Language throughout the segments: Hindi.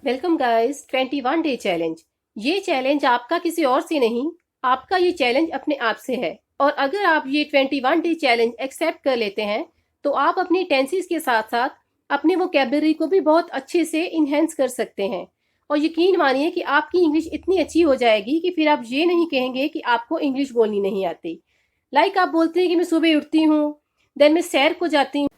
Welcome guys 21 day challenge. ये चैलेंज आपका किसी और से नहीं, आपका ये चैलेंज अपने आप से है। और अगर आप ये 21 डे चैलेंज एक्सेप्ट कर लेते हैं तो आप अपनी टेंसेस के साथ साथ अपने वोकैबुलरी को भी बहुत अच्छे से इन्हेंस कर सकते हैं। और यकीन मानिए कि आपकी इंग्लिश इतनी अच्छी हो जाएगी कि फिर आप ये नहीं कहेंगे कि आपको इंग्लिश बोलनी नहीं आती। आप बोलते हैं कि मैं सुबह उठती हूँ, देन मैं सैर को जाती हूँ,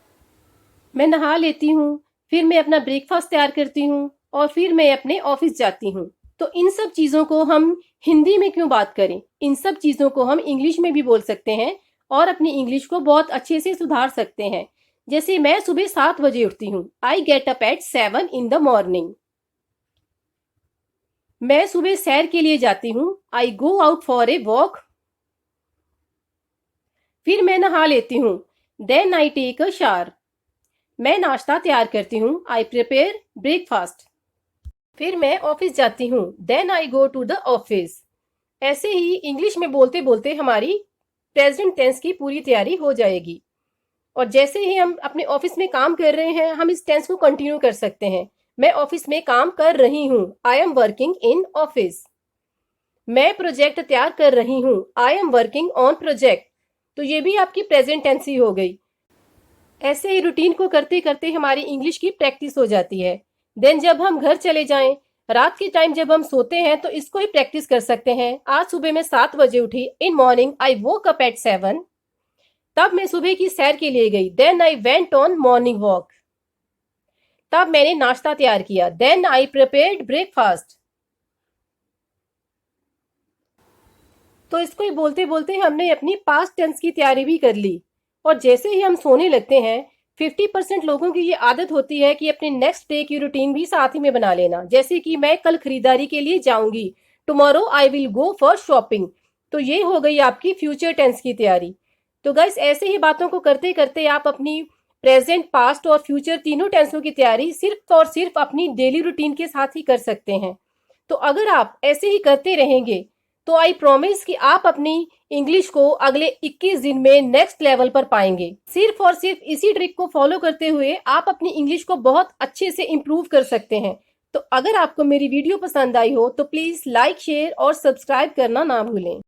मैं नहा लेती हूँ, फिर मैं अपना ब्रेकफास्ट तैयार करती हूँ और फिर मैं अपने ऑफिस जाती हूँ। तो इन सब चीज़ों को हम हिंदी में क्यों बात करें? इन सब चीज़ों को हम इंग्लिश में भी बोल सकते हैं और अपनी इंग्लिश को बहुत अच्छे से सुधार सकते हैं। जैसे मैं सुबह 7 बजे उठती हूँ, I get up at 7 in the morning. मैं सुबह सैर के लिए जाती हूँ, I go out for a walk. फिर मैं नहा लेती हूँ, then I take a shower. मैं नाश्ता तैयार करती हूँ, आई प्रिपेयर ब्रेकफास्ट। फिर मैं ऑफिस जाती हूँ, then I go to the office. ऐसे ही इंग्लिश में बोलते बोलते हमारी प्रेजेंट टेंस की पूरी तैयारी हो जाएगी। और जैसे ही हम अपने ऑफिस में काम कर रहे हैं, हम इस टेंस को कंटिन्यू कर सकते हैं। मैं ऑफिस में काम कर रही हूँ, I am working in office. मैं प्रोजेक्ट तैयार कर रही हूँ, I am working on project. तो ये भी आपकी प्रेजेंट टेंस ही हो गई। ऐसे ही रूटीन को करते करते हमारी इंग्लिश की प्रैक्टिस हो जाती है। देन जब हम घर चले जाएं, रात के टाइम जब हम सोते हैं तो इसको ही प्रैक्टिस कर सकते हैं। आज सुबह मैं 7 बजे उठी, in morning I woke up at 7। तब मैं सुबह की सैर के लिए गई, then I went on morning walk. तब मैंने नाश्ता तैयार किया, देन आई प्रिपेयर्ड ब्रेकफास्ट। तो इसको ही बोलते बोलते हमने अपनी पास्ट टेंस की तैयारी भी कर ली। और जैसे ही हम सोने लगते हैं, 50% लोगों की ये आदत होती है कि अपने नेक्स्ट डे की रूटीन भी साथ ही में बना लेना। जैसे कि मैं कल खरीदारी के लिए जाऊंगी, tomorrow I will go for shopping. तो ये हो गई आपकी फ्यूचर टेंस की तैयारी। तो गाइस, ऐसे ही बातों को करते करते आप अपनी प्रेजेंट, पास्ट और फ्यूचर तीनों टेंसों की तैयारी सिर्फ और सिर्फ अपनी डेली रूटीन के साथ ही कर सकते हैं। तो अगर आप ऐसे ही करते रहेंगे तो आई प्रॉमिस कि आप अपनी इंग्लिश को अगले 21 दिन में नेक्स्ट लेवल पर पाएंगे। सिर्फ और सिर्फ इसी ट्रिक को फॉलो करते हुए आप अपनी इंग्लिश को बहुत अच्छे से इम्प्रूव कर सकते हैं। तो अगर आपको मेरी वीडियो पसंद आई हो तो प्लीज लाइक, शेयर और सब्सक्राइब करना ना भूलें।